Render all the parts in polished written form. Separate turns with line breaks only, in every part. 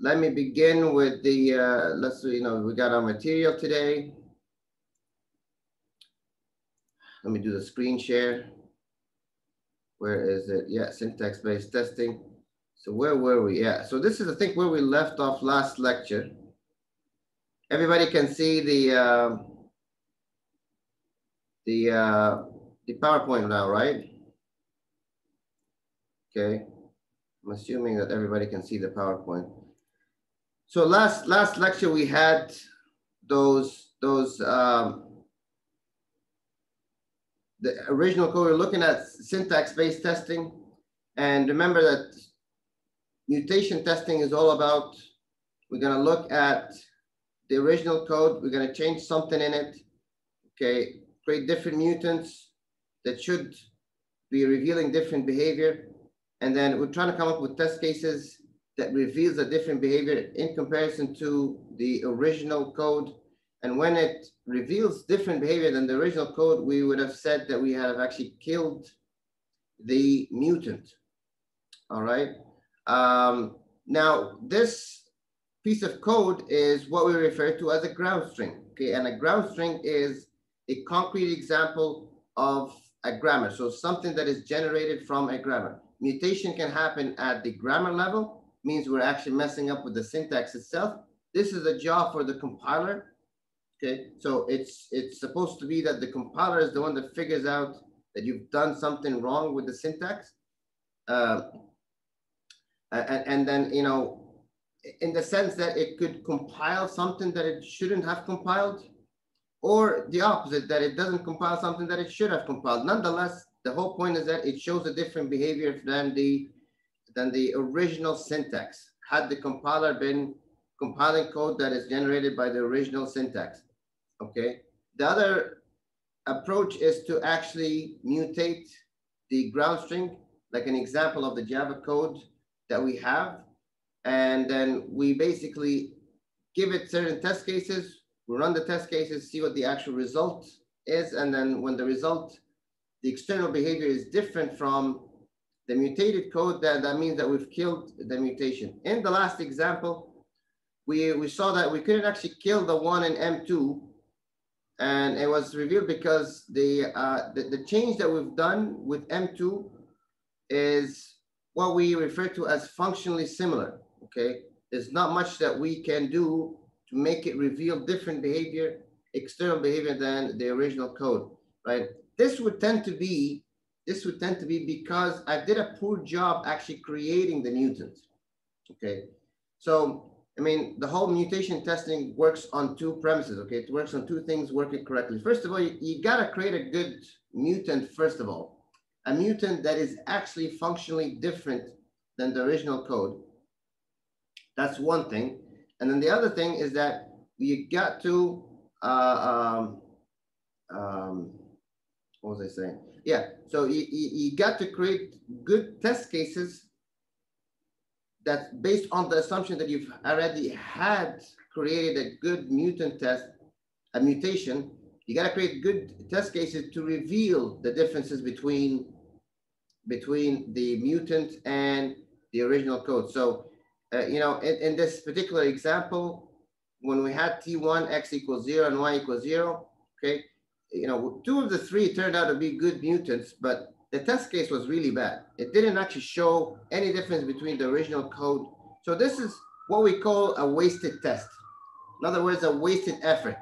let me begin with the, let's see, we got our material today. Let me do the screen share. Where is it? Yeah, syntax-based testing. So where were we? Yeah, so this is, I think, where we left off last lecture. Everybody can see the PowerPoint now, right? Okay, I'm assuming that everybody can see the PowerPoint. So last lecture we had those the original code. We're looking at syntax-based testing, and remember that mutation testing is all about, we're going to look at the original code, we're going to change something in it, okay, create different mutants that should be revealing different behavior, and then we're trying to come up with test cases that reveals a different behavior in comparison to the original code. And when it reveals different behavior than the original code, we would have said that we have actually killed the mutant. All right. Now, this piece of code is what we refer to as a ground string. Okay, and a ground string is a concrete example of a grammar. So something that is generated from a grammar. Mutation can happen at the grammar level, means we're actually messing up with the syntax itself. This is a job for the compiler. Okay, so it's supposed to be that the compiler is the one that figures out that you've done something wrong with the syntax. And then, in the sense that it could compile something that it shouldn't have compiled, or the opposite, that it doesn't compile something that it should have compiled. Nonetheless, the whole point is that it shows a different behavior than the original syntax, had the compiler been compiling code that is generated by the original syntax. Okay. The other approach is to actually mutate the ground string, like an example of the Java code that we have. And then we basically give it certain test cases. We run the test cases, see what the actual result is. And then when the result, the external behavior is different from the mutated code, that means that we've killed the mutation. In the last example, we saw that we couldn't actually kill the one in M2. And it was revealed because the change that we've done with M2 is what we refer to as functionally similar, okay? There's not much that we can do to make it reveal different behavior, external behavior than the original code, right? This would tend to be because I did a poor job actually creating the mutants, okay? So, I mean, the whole mutation testing works on two premises, okay? It works on two things working correctly. First of all, you gotta create a good mutant, first of all. A mutant that is actually functionally different than the original code. That's one thing. And then the other thing is that you got to, what was I saying? Yeah, so you got to create good test cases that's based on the assumption that you've already had created a good mutant test, a mutation. You got to create good test cases to reveal the differences between the mutant and the original code. So, in this particular example, when we had T1, X equals 0 and Y equals 0, okay, two of the three turned out to be good mutants, but the test case was really bad. It didn't actually show any difference between the original code. So this is what we call a wasted test. In other words, a wasted effort.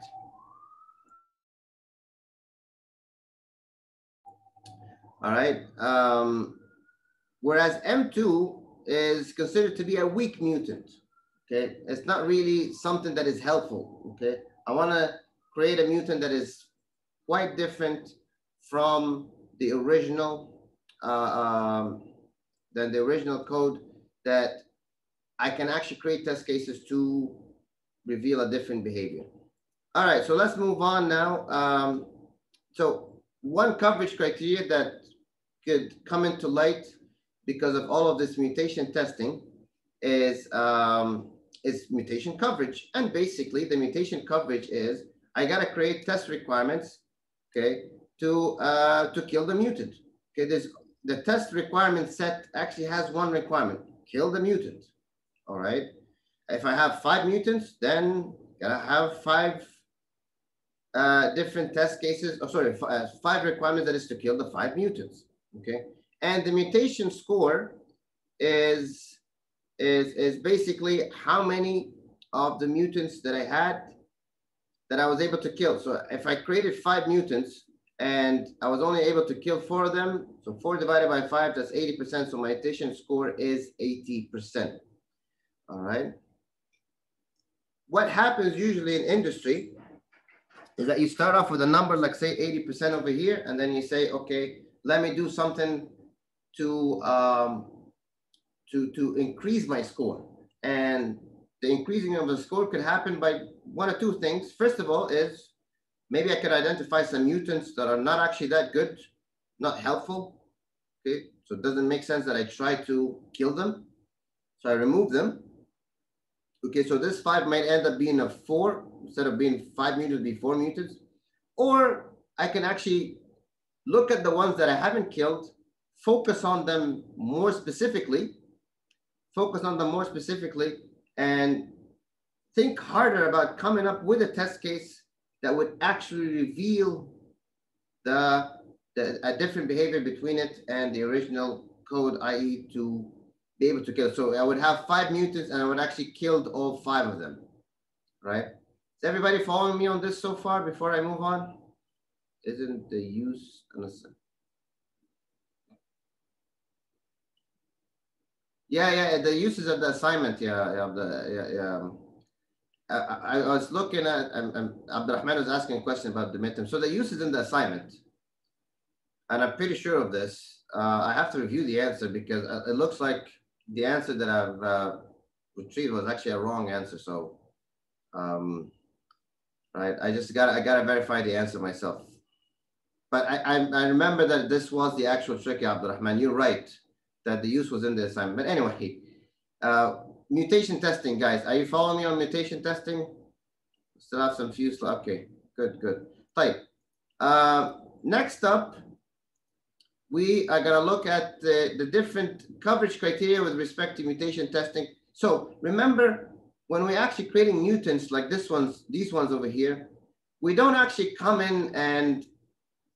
All right. Whereas M2 is considered to be a weak mutant. Okay. It's not really something that is helpful. Okay. I want to create a mutant that is quite different from the original, than the original code, that I can actually create test cases to reveal a different behavior. All right, so let's move on now. So one coverage criteria that could come into light because of all of this mutation testing is mutation coverage. And basically the mutation coverage is, I gotta create test requirements, okay, to kill the mutant. Okay, the test requirement set actually has one requirement: kill the mutant. All right. If I have 5 mutants, then gotta have 5 different test cases, oh, sorry, 5 requirements that is to kill the 5 mutants, okay? And the mutation score is basically how many of the mutants that I had that I was able to kill. So if I created 5 mutants and I was only able to kill 4 of them, so 4 divided by 5, that's 80%. So my mutation score is 80%. All right. What happens usually in industry is that you start off with a number like say 80% over here, and then you say, okay, let me do something to increase my score. And the increasing of the score could happen by 1 or 2 things. First of all is maybe I could identify some mutants that are not actually that good, not helpful. Okay, so it doesn't make sense that I try to kill them. So I remove them. Okay, so this 5 might end up being a 4 instead of being 5 mutants, be 4 mutants. Or I can actually look at the ones that I haven't killed, focus on them more specifically, and think harder about coming up with a test case that would actually reveal a different behavior between it and the original code, i.e. to be able to kill. So I would have 5 mutants and I would actually killed all 5 of them, right? Is everybody following me on this so far before I move on? Isn't the use, yeah, the uses of the assignment, I was looking at, Abdurrahman was asking a question about the midterm. So the uses in the assignment, and I'm pretty sure of this. I have to review the answer because it looks like the answer that I've retrieved was actually a wrong answer. So, right, I gotta verify the answer myself. But I remember that this was the actual trick, Abdurrahman. You're right that the use was in the assignment. But anyway, mutation testing, guys. Are you following me on mutation testing? Still have some few. Okay, good. Right. Next up, we are going to look at the different coverage criteria with respect to mutation testing. So remember, when we're actually creating mutants like these ones over here, we don't actually come in and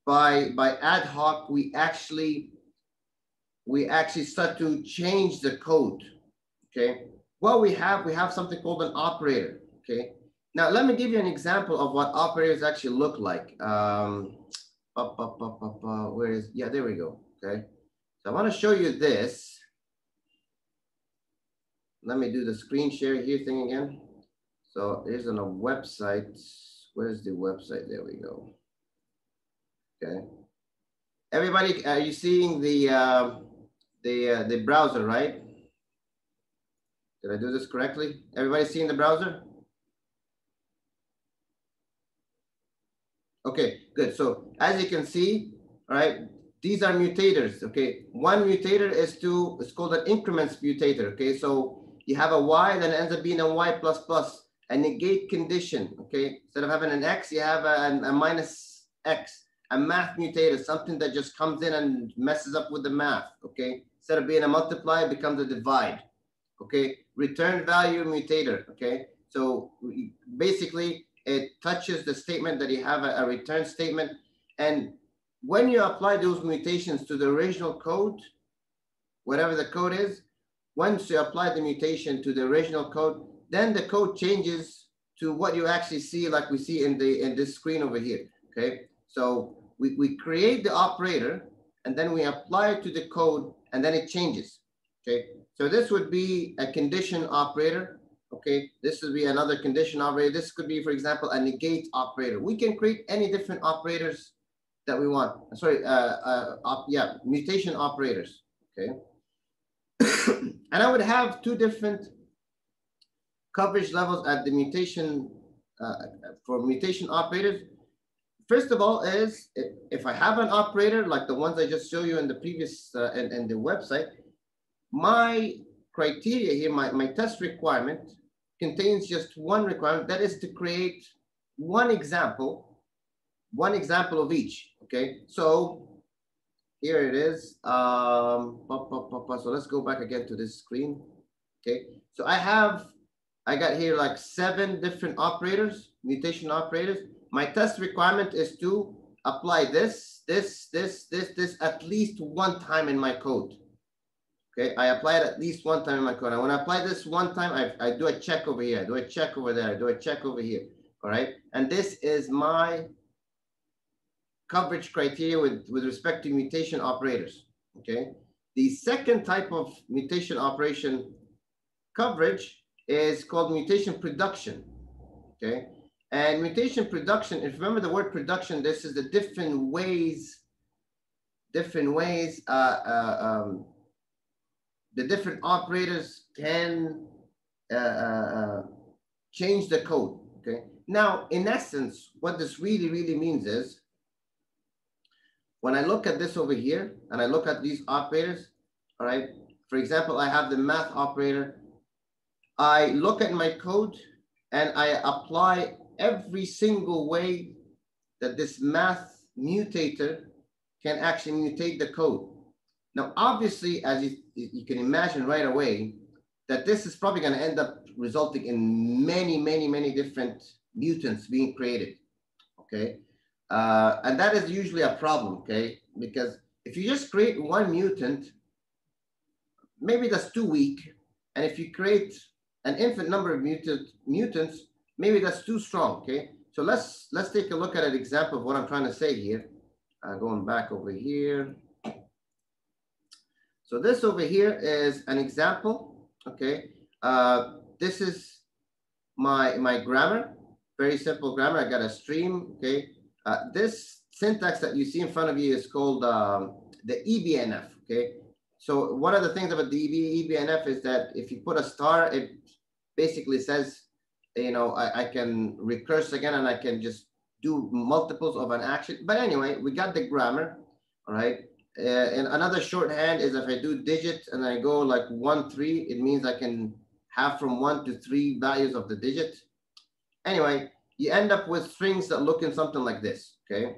by ad hoc, we actually start to change the code, okay? What we have something called an operator, okay? Now, let me give you an example of what operators actually look like. Where is, yeah, there we go, okay? So I want to show you this. Let me do the screen share here thing again. So here's on a website. Where's the website? There we go. Okay. Everybody, are you seeing the browser, right? Did I do this correctly? Everybody seeing the browser? Okay, good. So as you can see, all right, these are mutators, okay? One mutator is called an increments mutator, okay? So you have a Y that ends up being a Y++, a negate condition, okay? Instead of having an X, you have a minus X, a math mutator, something that just comes in and messes up with the math, okay? Instead of being a multiply, it becomes a divide, okay? Return value mutator, okay? So basically, it touches the statement that you have a return statement. And when you apply those mutations to the original code, whatever the code is, once you apply the mutation to the original code, then the code changes to what you actually see, like we see in this screen over here, okay? So we create the operator and then we apply it to the code and then it changes, okay? So this would be a condition operator. Okay, this would be another condition operator. This could be, for example, a negate operator. We can create any different operators that we want. Sorry, mutation operators, okay? And I would have 2 different coverage levels at the mutation, for mutation operators. First of all is, if I have an operator, like the ones I just showed you in the previous, in the website, my criteria here, my test requirement contains just one requirement, that is to create one example of each, okay? So here it is. So let's go back again to this screen, okay? So I have I got here like 7 different operators, mutation operators. My test requirement is to apply this at least one time in my code. Okay, I apply it at least one time in my code. And when I apply this one time, I do a check over here, I do a check over there, I do a check over here. All right, and this is my coverage criteria with respect to mutation operators. Okay, the second type of mutation operation coverage is called mutation production. Okay, and mutation production, if you remember the word production, this is the different ways the different operators can change the code. Okay, now in essence, what this really means is, when I look at this over here and I look at these operators, all right, for example, I have the math operator. I look at my code and I apply every single way that this math mutator can actually mutate the code. Now, obviously, as you can imagine right away, that this is probably going to end up resulting in many different mutants being created. Okay, and that is usually a problem. Okay, because if you just create one mutant, maybe that's too weak, and if you create an infinite number of mutants, maybe that's too strong. Okay, so let's take a look at an example of what I'm trying to say here. Going back over here. So this over here is an example. Okay, this is my grammar, very simple grammar. I got a stream. Okay, this syntax that you see in front of you is called the EBNF. Okay, so one of the things about the EBNF is that if you put a star, it basically says, you know, I can recurse again and I can just do multiples of an action. But anyway, we got the grammar. All right. And another shorthand is if I do digit and I go like 1, 3, it means I can have from 1 to 3 values of the digit. Anyway, you end up with strings that look in something like this. Okay,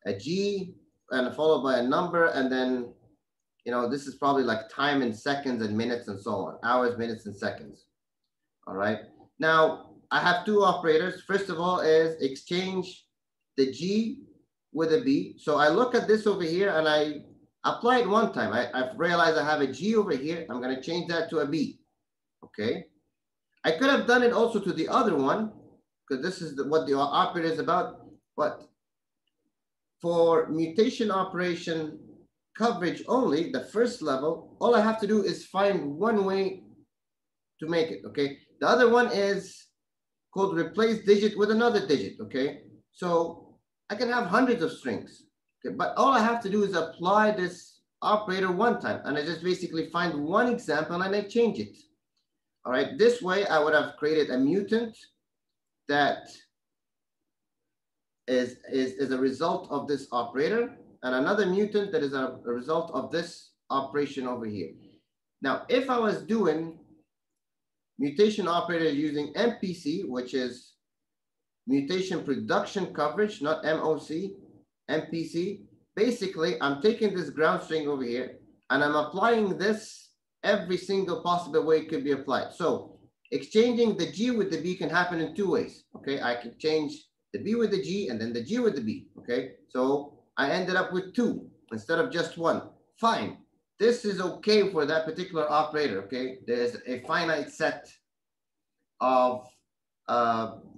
a G and followed by a number, and then, you know, this is probably like time in seconds and minutes and so on, hours, minutes, and seconds. All right. Now I have 2 operators. First of all is exchange the G with a B. So I look at this over here and I apply it one time. I've realized I have a G over here. I'm going to change that to a B. Okay. I could have done it also to the other one, because this is what the operator is about. But for mutation operation coverage only, the first level, all I have to do is find one way to make it. Okay. The other one is called replace digit with another digit. Okay. So I can have hundreds of strings. Okay. But all I have to do is apply this operator one time. And I just basically find one example and I change it. All right. This way I would have created a mutant that is a result of this operator, and another mutant that is a result of this operation over here. Now, if I was doing mutation operator using MPC, which is mutation production coverage, not MOC, MPC, basically I'm taking this ground string over here and I'm applying this every single possible way it could be applied. So exchanging the G with the B can happen in 2 ways. Okay, I can change the B with the G and then the G with the B. Okay, so I ended up with 2 instead of just 1. Fine. This is okay for that particular operator. Okay, there's a finite set of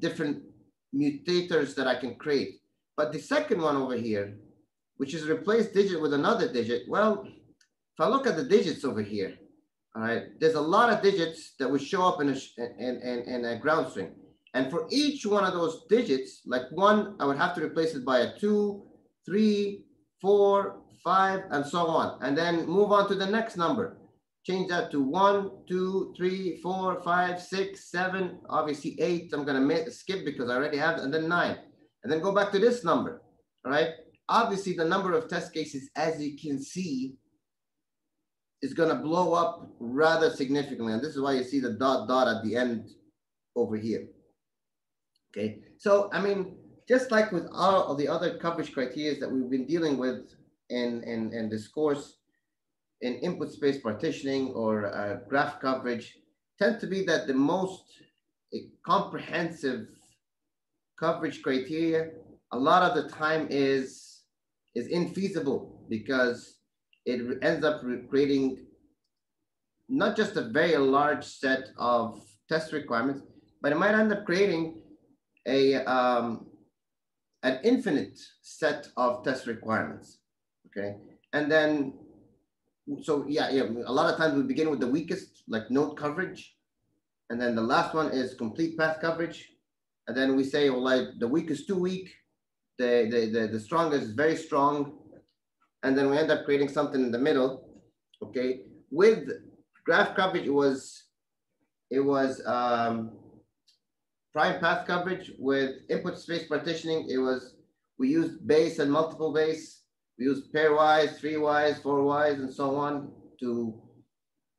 different mutators that I can create. But the second one over here, which is replace digit with another digit, well, if I look at the digits over here, all right, there's a lot of digits that would show up in a ground string. And for each one of those digits, like 1, I would have to replace it by a 2, 3, 4, 5, and so on. And then move on to the next number. Change that to 1, 2, 3, 4, 5, 6, 7, obviously 8. I'm going to skip because I already have it, and then 9. And then go back to this number, all right? Obviously, the number of test cases, as you can see, is going to blow up rather significantly. And this is why you see the dot at the end over here. Okay, so I mean, just like with all of the other coverage criteria that we've been dealing with in this course, in input space partitioning or graph coverage, tend to be that the most a comprehensive coverage criteria, a lot of the time is infeasible, because it ends up creating not just a very large set of test requirements, but it might end up creating a an infinite set of test requirements. Okay, and then so yeah, a lot of times we begin with the weakest, like node coverage, and then the last one is complete path coverage, and then we say, well, like the weak is too weak, the strongest is very strong, and then we end up creating something in the middle. Okay, with graph coverage, it was prime path coverage. With input space partitioning, we used base and multiple base. We used pairwise, 3-wise, 4-wise, and so on to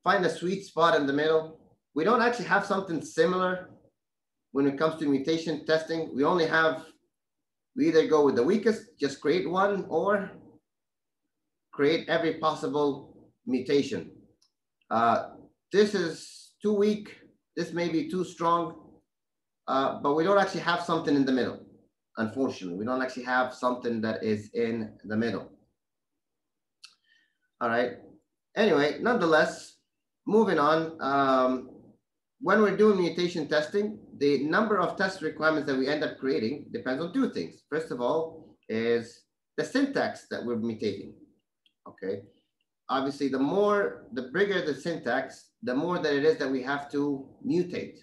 find a sweet spot in the middle. We don't actually have something similar when it comes to mutation testing. We either go with the weakest, just create one, or create every possible mutation. This is too weak. This may be too strong, but we don't actually have something in the middle. Unfortunately, we don't actually have something that is in the middle. All right. Anyway, nonetheless, moving on. When we're doing mutation testing, the number of test requirements that we end up creating depends on two things. First of all, is the syntax that we're mutating. Okay. Obviously, the bigger the syntax, the more that it is that we have to mutate.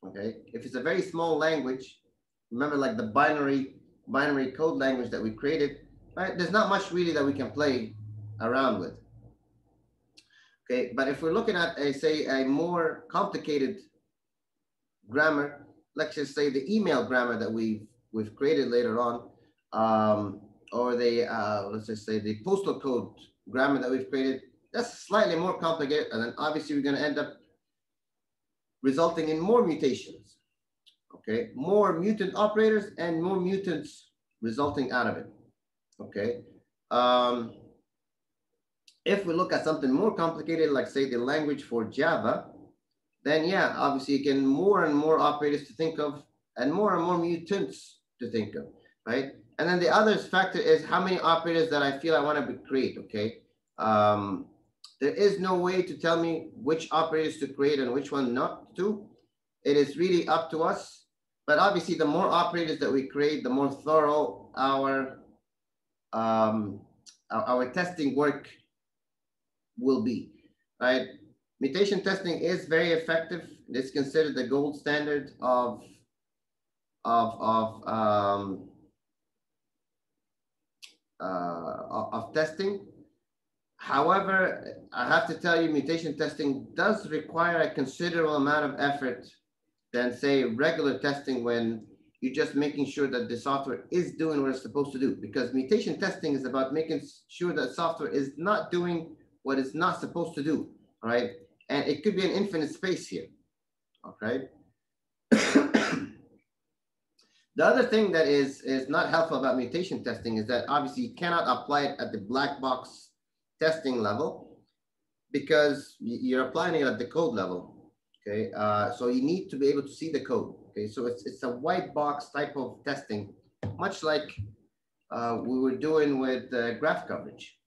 Okay. If it's a very small language, remember, like the binary code language that we created, right? There's not much really that we can play around with. Okay, but if we're looking at a more complicated grammar, let's just say the email grammar that we've created later on, or let's just say the postal code grammar that we've created, that's slightly more complicated, and then obviously we're going to end up resulting in more mutations. Okay, more mutant operators and more mutants resulting out of it. Okay. If we look at something more complicated, like say the language for Java, then yeah, obviously you can more and more operators to think of, and more mutants to think of, right? And then the other factor is how many operators that I feel I want to create. Okay. There is no way to tell me which operators to create and which one not to. It is really up to us. But obviously, the more operators that we create, the more thorough our testing work will be, right? Mutation testing is very effective. It's considered the gold standard of testing. However, I have to tell you, mutation testing does require a considerable amount of effort than say regular testing, when you're just making sure that the software is doing what it's supposed to do. Because mutation testing is about making sure that software is not doing what it's not supposed to do, all right? And it could be an infinite space here, okay? The other thing that is not helpful about mutation testing is that obviously you cannot apply it at the black box testing level, because you're applying it at the code level. Okay, so you need to be able to see the code. Okay, so it's a white box type of testing, much like we were doing with graph coverage.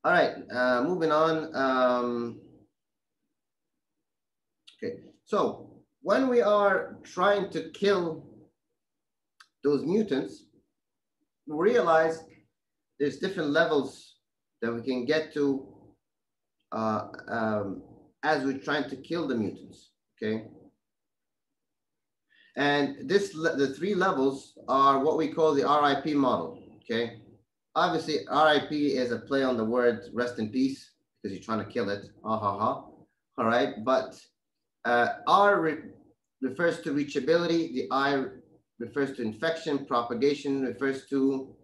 All right, moving on. Okay, so when we are trying to kill those mutants, we realize there's different levels that we can get to as we're trying to kill the mutants, okay? And the 3 levels are what we call the RIP model, okay? Obviously, RIP is a play on the word rest in peace, because you're trying to kill it, all right? But R refers to reachability, the I refers to infection, propagation refers to,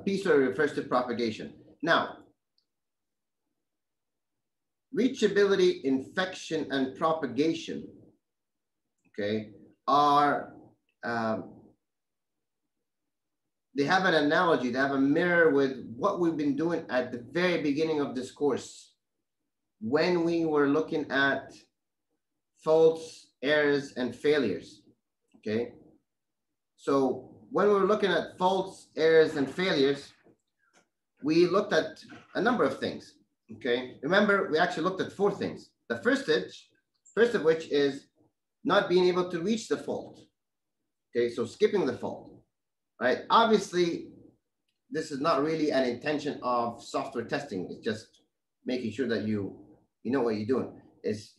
P refers to propagation. Now, reachability, infection, and propagation, okay, are, they have an analogy, they have a mirror with what we've been doing at the very beginning of this course, when we were looking at faults, errors, and failures, okay? So when we were looking at faults, errors, and failures, we looked at a number of things, okay? Remember, we actually looked at 4 things. The first of which is not being able to reach the fault, okay? So skipping the fault, right? Obviously, this is not really an intention of software testing. It's just making sure that you know what you're doing. It's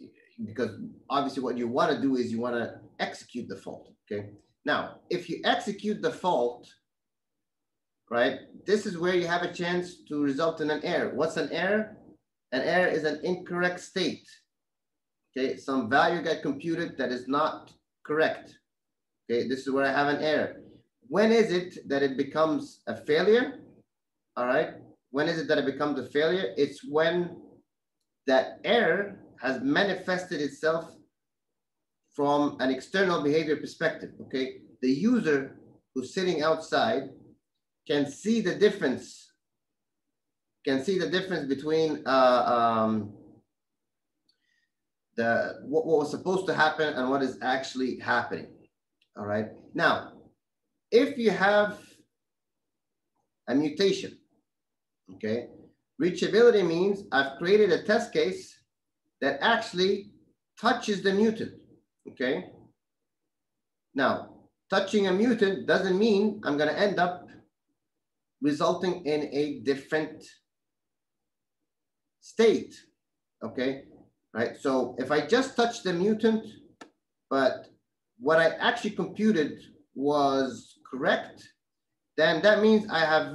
because obviously what you want to do is you want to execute the fault, okay? Now, if you execute the fault, right, this is where you have a chance to result in an error. What's an error? An error is an incorrect state, okay? Some value got computed that is not correct, okay? This is where I have an error. When is it that it becomes a failure? All right. When is it that it becomes a failure? It's when that error has manifested itself from an external behavior perspective. Okay. The user who's sitting outside can see the difference. Between what was supposed to happen and what is actually happening. All right. Now, if you have a mutation, okay, reachability means I've created a test case that actually touches the mutant, okay? Now, touching a mutant doesn't mean I'm going to end up resulting in a different state, okay? Right? So if I just touch the mutant, but what I actually computed was correct, then that means I've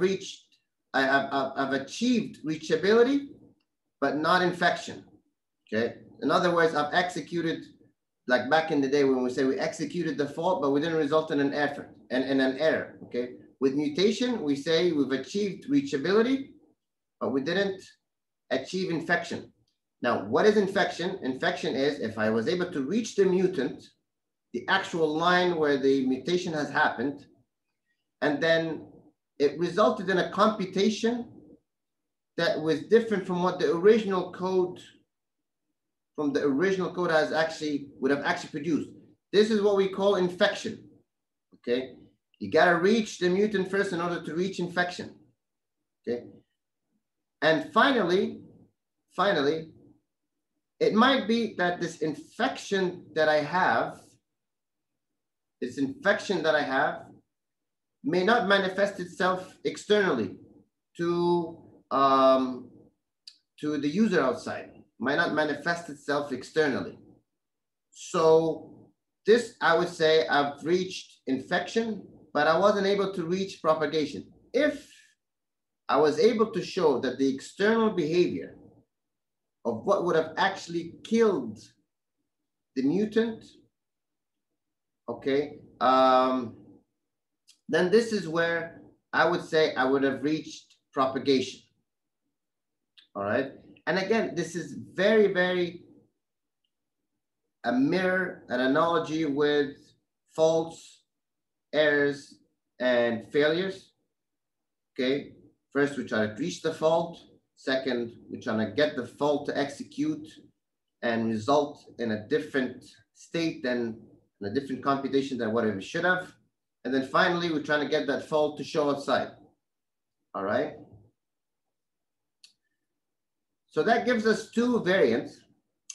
achieved reachability, but not infection, okay? In other words, I've executed, like back in the day when we say we executed the fault, but we didn't result in an error, okay? With mutation, we say we've achieved reachability, but we didn't achieve infection. Now, what is infection? Infection is if I was able to reach the mutant, the actual line where the mutation has happened, and then it resulted in a computation that was different from what the original code would have actually produced. This is what we call infection, okay? You gotta reach the mutant first in order to reach infection, okay? And finally, it might be that this infection that I have may not manifest itself externally to the user outside, might not manifest itself externally. So this, I would say I've reached infection, but I wasn't able to reach propagation. If I was able to show that the external behavior of what would have actually killed the mutant, okay, then this is where I would say I would have reached propagation. All right. And again, this is very, very a mirror, an analogy with faults, errors, and failures. Okay. First, we try to reach the fault. Second, we're trying to get the fault to execute and result in a different state than in a different computation than what it should have. And then finally, we're trying to get that fault to show outside. All right. So that gives us 2 variants.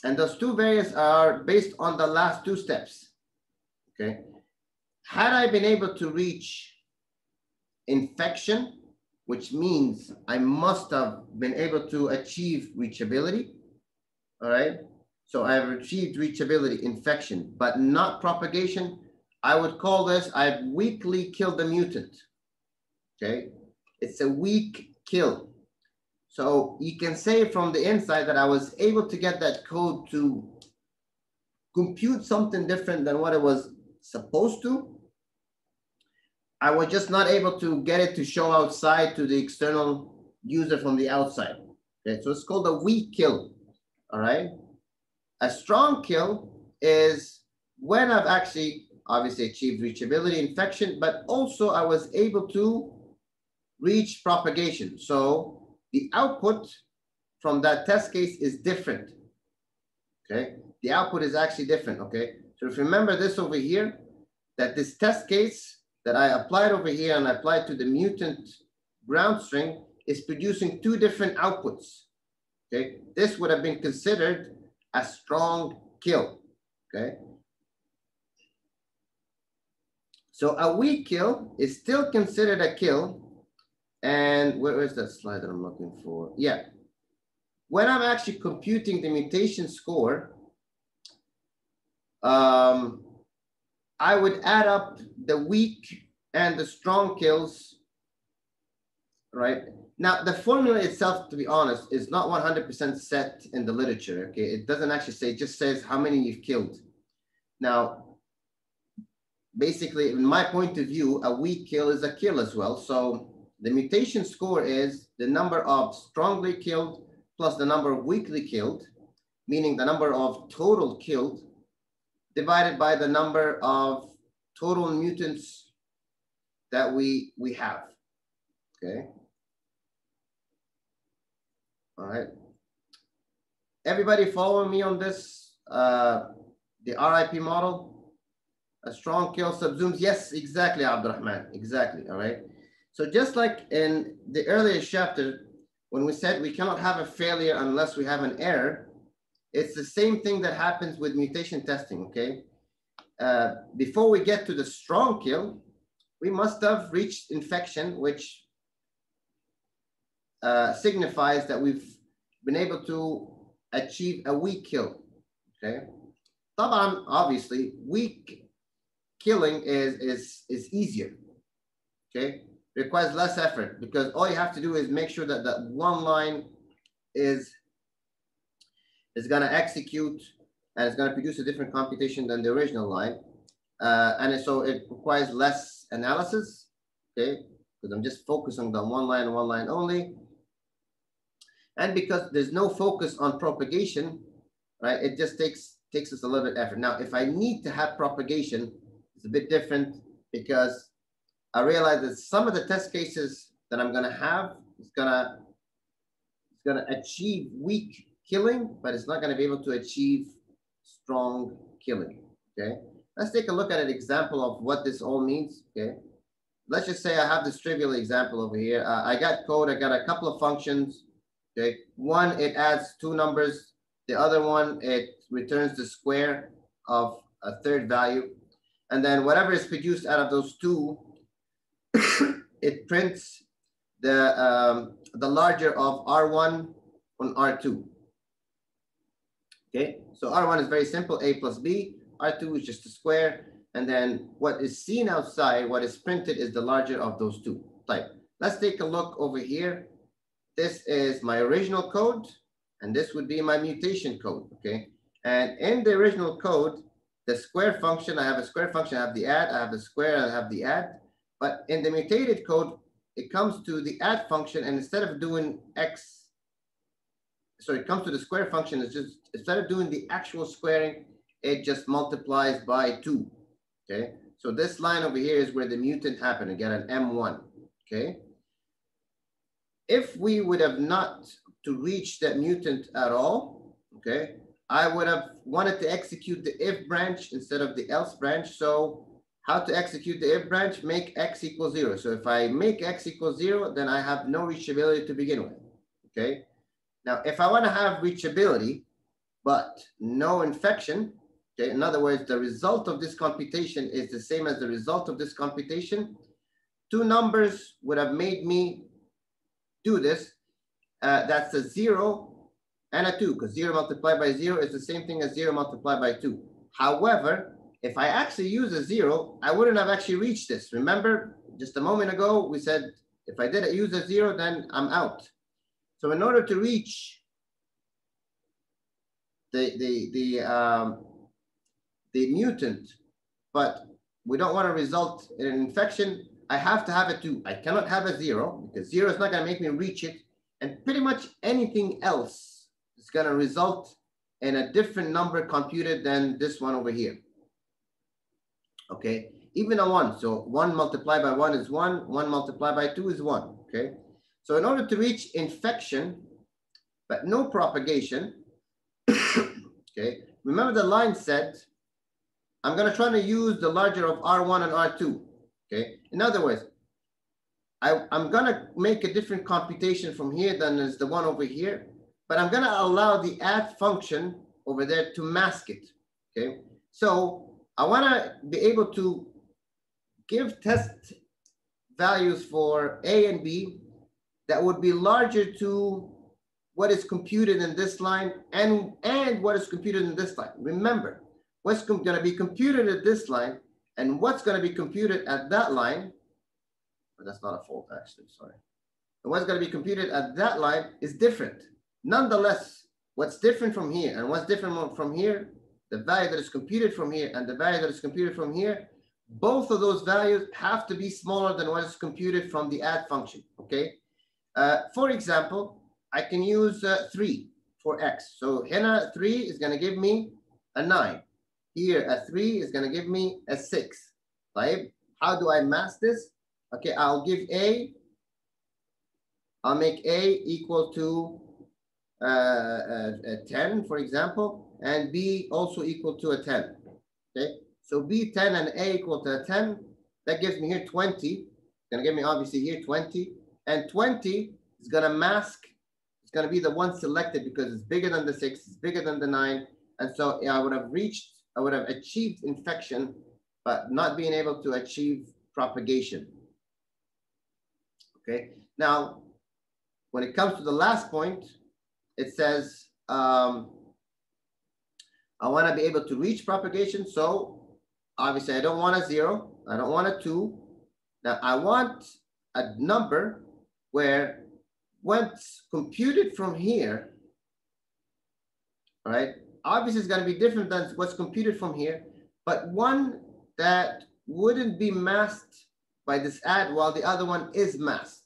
And those 2 variants are based on the last 2 steps. Okay. Had I been able to reach infection, which means I must have been able to achieve reachability. All right. So I have achieved reachability, infection, but not propagation. I would call this, I've weakly killed the mutant. Okay. It's a weak kill. So you can say from the inside that I was able to get that code to compute something different than what it was supposed to. I was just not able to get it to show outside to the external user from the outside. Okay, so it's called a weak kill. All right. A strong kill is when I've actually obviously achieved reachability, infection, but also I was able to reach propagation. So the output from that test case is different, okay? The output is actually different, okay? So if you remember this over here, that this test case that I applied over here and applied to the mutant ground string is producing two different outputs, okay? This would have been considered a strong kill, okay? So a weak kill is still considered a kill. And where is that slide that I'm looking for? Yeah. When I'm actually computing the mutation score, I would add up the weak and the strong kills, right? Now, the formula itself, to be honest, is not 100% set in the literature, okay? It doesn't actually say, it just says how many you've killed. Now, basically, in my point of view, a weak kill is a kill as well. So the mutation score is the number of strongly killed plus the number of weakly killed, meaning the number of total killed, divided by the number of total mutants that we have, okay? All right. Everybody following me on this, the RIP model? A strong kill subsumes, yes, exactly, Abdurrahman, exactly, all right? So just like in the earlier chapter, when we said we cannot have a failure unless we have an error, it's the same thing that happens with mutation testing, okay? Before we get to the strong kill, we must have reached infection, which signifies that we've been able to achieve a weak kill, okay? Taban, obviously, weak killing is easier, okay? Requires less effort because all you have to do is make sure that that one line is going to execute and it's going to produce a different computation than the original line. And so it requires less analysis, okay? Because I'm just focusing on one line only. And because there's no focus on propagation, right? It just takes us a little bit of effort. Now, if I need to have propagation, it's a bit different because I realize that some of the test cases that I'm gonna have is gonna achieve weak killing, but it's not gonna be able to achieve strong killing, okay? Let's take a look at an example of what this all means, okay? Let's just say I have this trivial example over here. I got code, I got a couple of functions, okay? One, it adds two numbers. The other one, it returns the square of a third value. And then whatever is produced out of those two, it prints the larger of R1 on R2. Okay, so R1 is very simple, A plus B. R2 is just a square. And then what is seen outside, what is printed is the larger of those two type. Let's take a look over here. This is my original code, and this would be my mutation code, okay? And in the original code, the square function, I have a square function, I have the add, I have the square, and I have the add. But in the mutated code, it comes to the add function, and instead of doing x, so it comes to the square function, it's just, instead of doing the actual squaring, it just multiplies by 2, okay? So this line over here is where the mutant happened, again, an M1, okay? If we would have not to reach that mutant at all, okay, I would have wanted to execute the if branch instead of the else branch. So how to execute the if branch? Make x equals 0. So if I make x equals 0, then I have no reachability to begin with, okay? Now, if I want to have reachability, but no infection, okay, in other words, the result of this computation is the same as the result of this computation, two numbers would have made me do this. That's a 0 and a 2, because 0 multiplied by 0 is the same thing as 0 multiplied by 2. However, if I actually use a 0, I wouldn't have actually reached this. Remember, just a moment ago, we said, if I didn't use a 0, then I'm out. So in order to reach the mutant, but we don't want to result in an infection, I have to have a 2. I cannot have a 0 because 0 is not going to make me reach it. And pretty much anything else is going to result in a different number computed than this one over here. Okay, even a 1. So 1 multiplied by 1 is 1. 1 multiplied by 2 is 1. Okay, so in order to reach infection, but no propagation, okay, remember the line said, I'm going to try to use the larger of R1 and R2, okay? In other words, I'm going to make a different computation from here than is the one over here, but I'm going to allow the add function over there to mask it, okay? So I want to be able to give test values for A and B that would be larger to what is computed in this line and what is computed in this line. Remember, what's going to be computed at this line and what's going to be computed at that line, but that's not a fault actually, sorry. And what's going to be computed at that line is different. Nonetheless, what's different from here and what's different from here, the value that is computed from here and the value that is computed from here, both of those values have to be smaller than what is computed from the add function, okay? For example, I can use 3 for x. So here 3 is going to give me a 9. Here a 3 is going to give me a 6. Right? How do I mask this? Okay, I'll make A equal to a 10, for example, and B also equal to a 10. Okay, so B 10 and A equal to a 10. That gives me here 20. It's going to give me obviously here 20. And 20 is going to mask, it's going to be the one selected because it's bigger than the 6, it's bigger than the 9. And so I would have achieved infection, but not being able to achieve propagation. Okay, now, when it comes to the last point, it says, I want to be able to reach propagation. So obviously I don't want a 0, I don't want a 2. Now I want a number where once computed from here, all right, obviously it's going to be different than what's computed from here, but one that wouldn't be masked by this add while the other one is masked.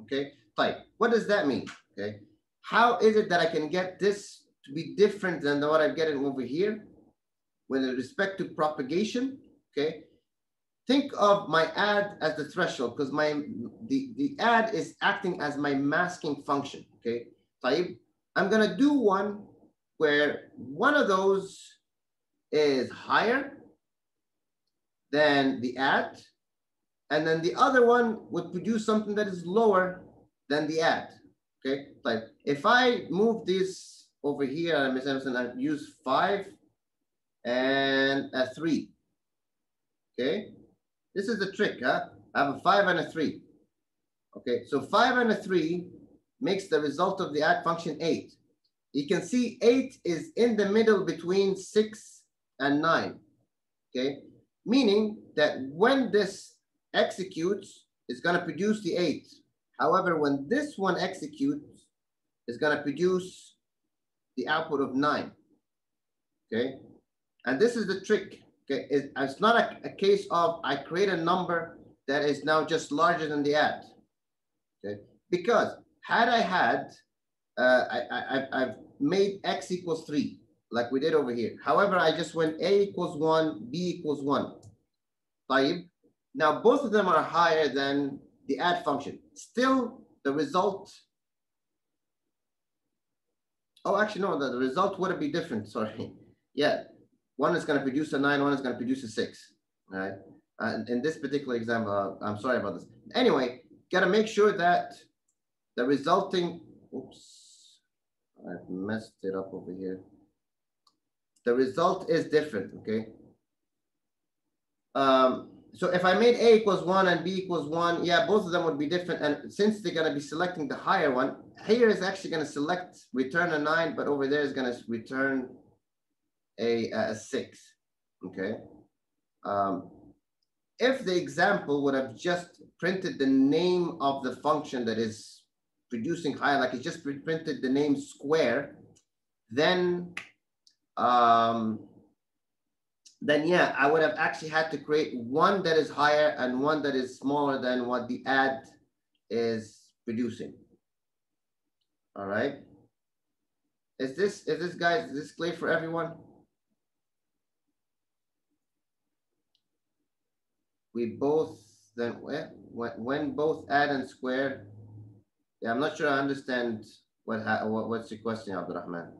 Okay, type. What does that mean? Okay, how is it that I can get this to be different than what I'm getting over here with respect to propagation? Okay, think of my add as the threshold because the add is acting as my masking function. Okay, type. I'm gonna do one where one of those is higher than the add, and then the other one would produce something that is lower than the add. Okay, like if I move this over here, I use 5 and a 3. Okay, this is the trick, huh? I have a 5 and a 3. Okay, so 5 and a 3 makes the result of the add function 8. You can see 8 is in the middle between 6 and 9. Okay, meaning that when this executes, it's going to produce the 8. However, when this one executes, it's going to produce the output of 9. Okay, and this is the trick. Okay, it's not a case of I create a number that is now just larger than the add. Okay, because had I had, I've made x equals 3, like we did over here. However, I just went a equals 1, b equals 1. Now both of them are higher than the add function. Still, the result. Oh, actually, no, the result wouldn't be different. Sorry. Yeah, one is going to produce a 9, one is going to produce a 6. All right. In this particular example, I'm sorry about this. Anyway, got to make sure that the resulting. Oops, I've messed it up over here. The result is different. Okay. So if I made a equals 1 and b equals 1, yeah, both of them would be different. And since they're going to be selecting the higher one, here is actually going to select return a 9, but over there is going to return a 6. Okay. If the example would have just printed the name of the function that is producing higher, like it just printed the name square, then yeah, I would have actually had to create one that is higher and one that is smaller than what the add is producing. All right. Is this guys, is this clear for everyone? We both then when both add and square. Yeah, I'm not sure I understand What's your question, Abdurrahman?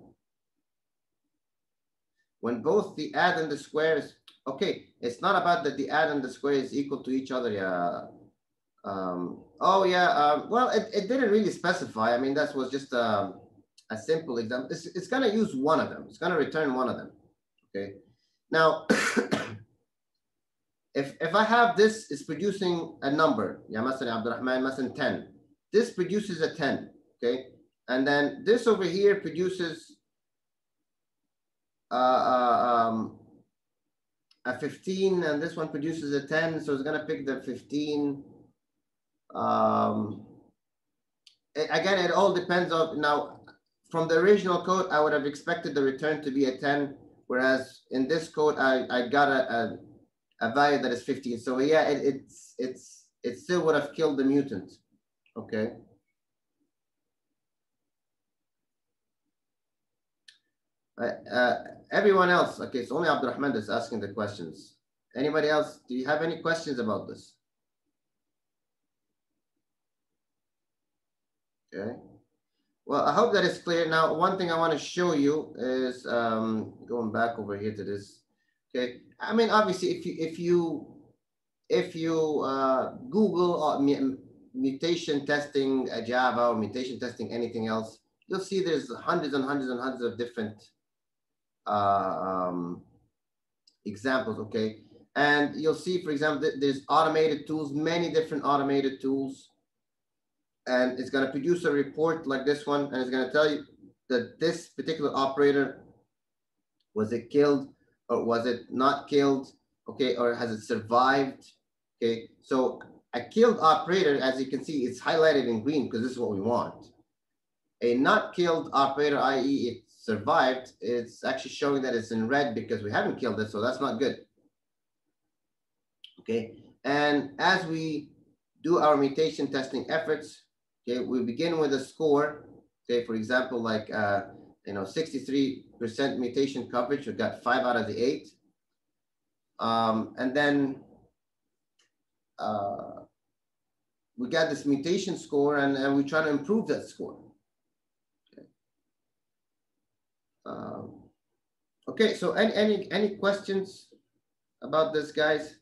When both the add and the squares, okay, it's not about that the add and the square is equal to each other. Yeah. Oh yeah. Well, it didn't really specify. I mean, that was just a simple example. It's gonna use one of them. It's gonna return one of them. Okay. Now, if I have this is producing a number, yeah, مثلا Abdurrahman, مثلا 10. This produces a 10. Okay. And then this over here produces a 15, and this one produces a 10, so it's gonna pick the 15. Again, it all depends on, now from the original code, I would have expected the return to be a 10, whereas in this code, I got a value that is 15. So yeah, it still would have killed the mutant. Okay. Everyone else, okay, it's only Abdurrahman that's asking the questions. Anybody else, do you have any questions about this? Okay. Well, I hope that is clear. Now, one thing I want to show you is going back over here to this. Okay. I mean, obviously, if you Google mutation testing Java or mutation testing anything else, you'll see there's hundreds and hundreds and hundreds of different examples. Okay. And you'll see, for example, there's automated tools, many different automated tools. And it's going to produce a report like this one, and it's going to tell you that this particular operator, was it killed or was it not killed? Okay, or has it survived? Okay, so a killed operator, as you can see, it's highlighted in green because this is what we want. A not killed operator, i.e. it survived, it's actually showing that it's in red because we haven't killed it, so that's not good. Okay, and as we do our mutation testing efforts, okay, we begin with a score. Okay, for example, like 63% mutation coverage. We got 5 out of the 8, and then we got this mutation score, and we try to improve that score. Okay. Okay. So any questions about this, guys?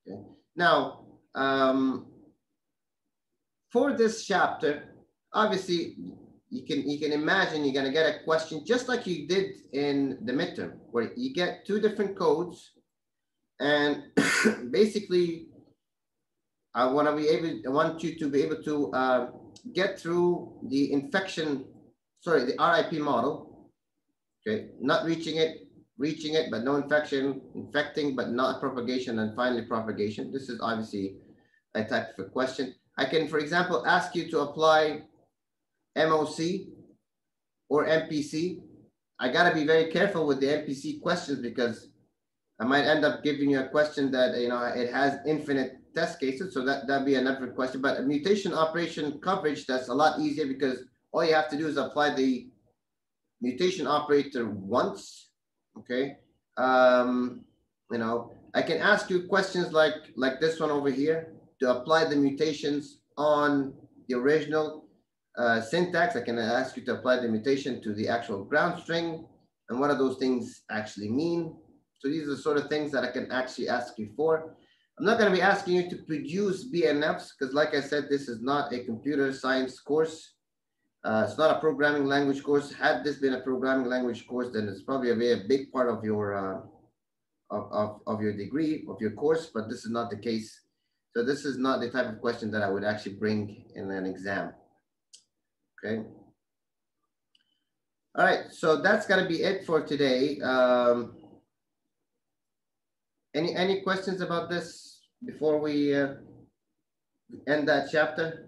Okay. Now, for this chapter, obviously, you can imagine you're gonna get a question just like you did in the midterm, where you get 2 different codes, and basically, I want you to be able to get through the the RIP model. Okay, not reaching it, but no infection, infecting, but not propagation, and finally propagation. This is obviously a type of a question. I can, for example, ask you to apply MOC or MPC. I gotta be very careful with the MPC questions because I might end up giving you a question that, it has infinite test cases. So that'd be another question, but a mutation operation coverage, that's a lot easier because all you have to do is apply the mutation operator once. Okay. I can ask you questions like this one over here to apply the mutations on the original syntax. I can ask you to apply the mutation to the actual ground string, and what do those things actually mean. So these are the sort of things that I can actually ask you for. I'm not going to be asking you to produce BNFs because, like I said, this is not a computer science course. It's not a programming language course. Had this been a programming language course, then it's probably a very big part of your of your degree, of your course, but this is not the case. So this is not the type of question that I would actually bring in an exam. Okay. All right, so that's gonna be it for today. Any questions about this before we end that chapter?